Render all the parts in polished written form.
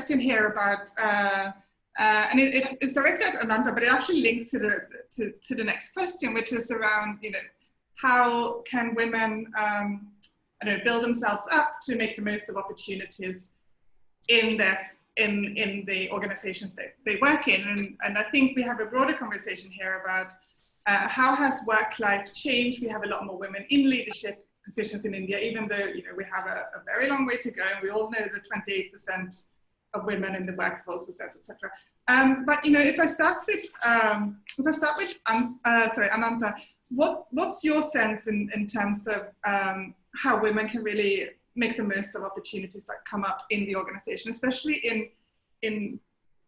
question here about, and it's directed at Ananta, but it actually links to the next question, which is around, you know, how can women build themselves up to make the most of opportunities in the organizations that they work in. And I think we have a broader conversation here about how has work life changed. We have a lot more women in leadership positions in India, even though, you know, we have a very long way to go, and we all know the 28% of women in the workforce, etc., etc. But you know, if I start with Ananta, what's your sense in terms of how women can really make the most of opportunities that come up in the organization, especially in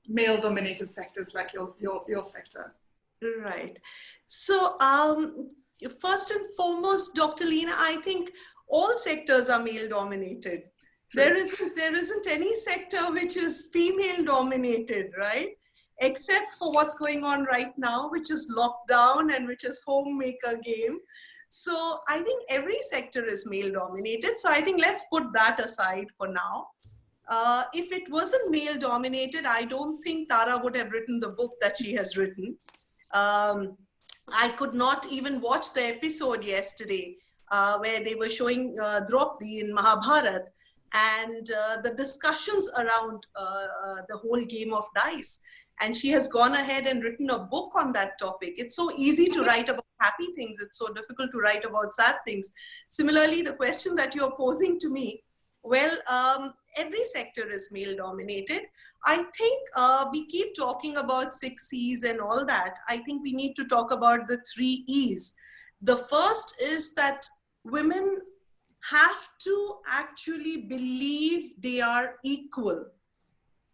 male-dominated sectors like your sector? Right. So first and foremost, Dr. Leena, I think all sectors are male-dominated. There isn't any sector which is female-dominated, right? Except for what's going on right now, which is lockdown and which is homemaker game. So I think every sector is male-dominated. So I think let's put that aside for now. If it wasn't male-dominated, I don't think Tara would have written the book that she has written. I could not even watch the episode yesterday where they were showing Draupadi in Mahabharata, and the discussions around the whole game of dice. And she has gone ahead and written a book on that topic. It's so easy to write about happy things. It's so difficult to write about sad things. Similarly, the question that you're posing to me, well, every sector is male dominated. I think we keep talking about 6 C's and all that. I think we need to talk about the 3 E's. The first is that women have to actually believe they are equal,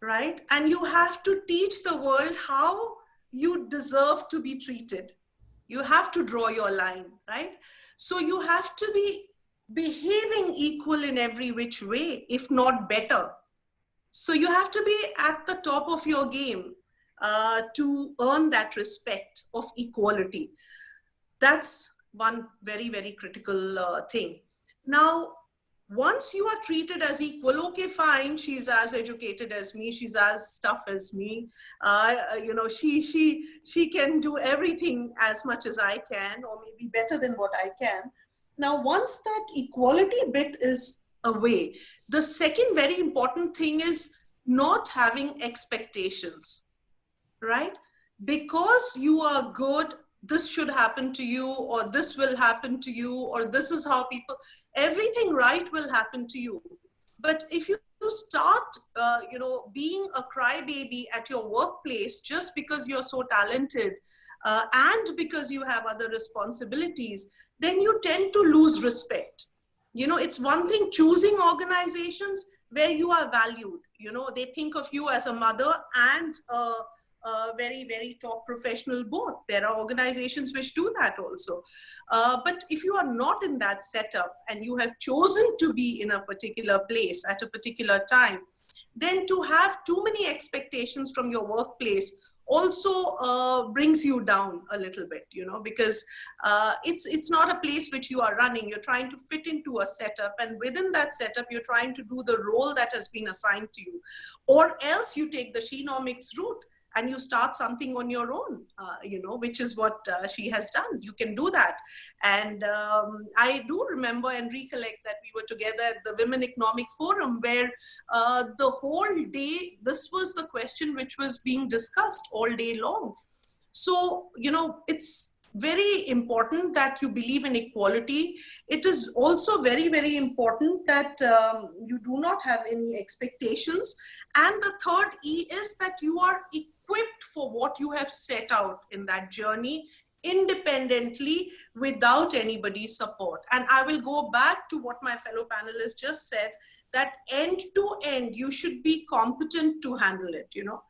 right? And you have to teach the world how you deserve to be treated. You have to draw your line, right? So you have to be behaving equal in every which way, if not better. So you have to be at the top of your game to earn that respect of equality. That's one very, very critical thing. Now, once you are treated as equal, okay, fine, she's as educated as me, she's as tough as me, you know, she can do everything as much as I can, or maybe better than what I can. Now, once that equality bit is away, the second very important thing is not having expectations, right? Because you are good, this should happen to you, or this will happen to you, or this is how people, everything right will happen to you. But if you start, you know, being a crybaby at your workplace just because you're so talented and because you have other responsibilities, then you tend to lose respect. You know, it's one thing choosing organizations where you are valued. You know, they think of you as a mother and a very, very top professional both. There are organizations which do that also. But if you are not in that setup and you have chosen to be in a particular place at a particular time, then to have too many expectations from your workplace also brings you down a little bit, you know, because it's not a place which you are running. You're trying to fit into a setup, and within that setup, you're trying to do the role that has been assigned to you. Or else you take the she-nomics route and you start something on your own, you know, which is what she has done. You can do that. And I do remember and recollect that we were together at the Women Economic Forum where the whole day, this was the question which was being discussed all day long. So, you know, it's very important that you believe in equality. It is also very, very important that you do not have any expectations. And the third E is that you are equipped for what you have set out in that journey independently without anybody's support. And I will go back to what my fellow panelists just said, that end to end, you should be competent to handle it, you know.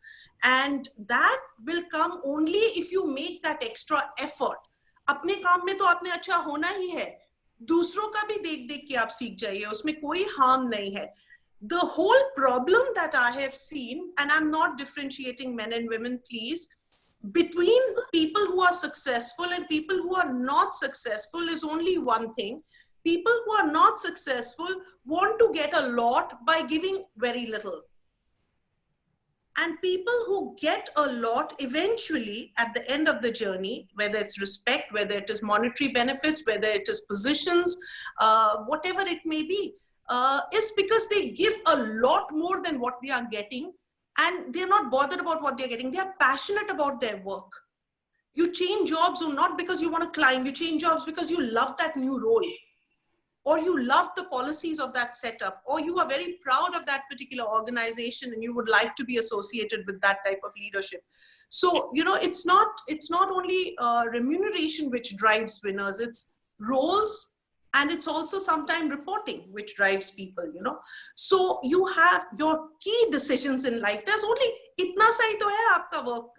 And that will come only if you make that extra effort. अपने काम में तो आपने अच्छा होना ही है, दूसरों का भी देख देख के आप सीख जाइए, उसमें कोई harm नहीं है. The whole problem that I have seen, and I'm not differentiating men and women, please, between people who are successful and people who are not successful is only one thing. People who are not successful want to get a lot by giving very little. And people who get a lot eventually at the end of the journey, whether it's respect, whether it is monetary benefits, whether it is positions, whatever it may be, is because they give a lot more than what they are getting. And they're not bothered about what they're getting. They are passionate about their work. You change jobs or not because you want to climb. You change jobs because you love that new role, or you love the policies of that setup, or you are very proud of that particular organization and you would like to be associated with that type of leadership. So, you know, it's not only remuneration which drives winners, it's roles, and it's also sometimes reporting which drives people, you know. So you have your key decisions in life. There's only itna sa hi to hai aapka work.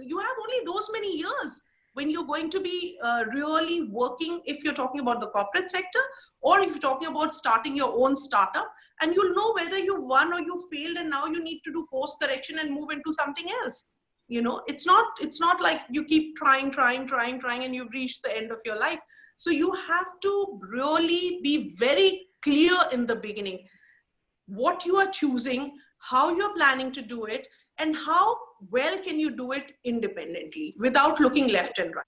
You have only those many years when you're going to be really working, if you're talking about the corporate sector, or if you're talking about starting your own startup, and you'll know whether you won or you failed, and now you need to do course correction and move into something else. You know, it's not like you keep trying, and you've reached the end of your life. So you have to really be very clear in the beginning what you are choosing, how you're planning to do it, and how well can you do it independently without looking left and right.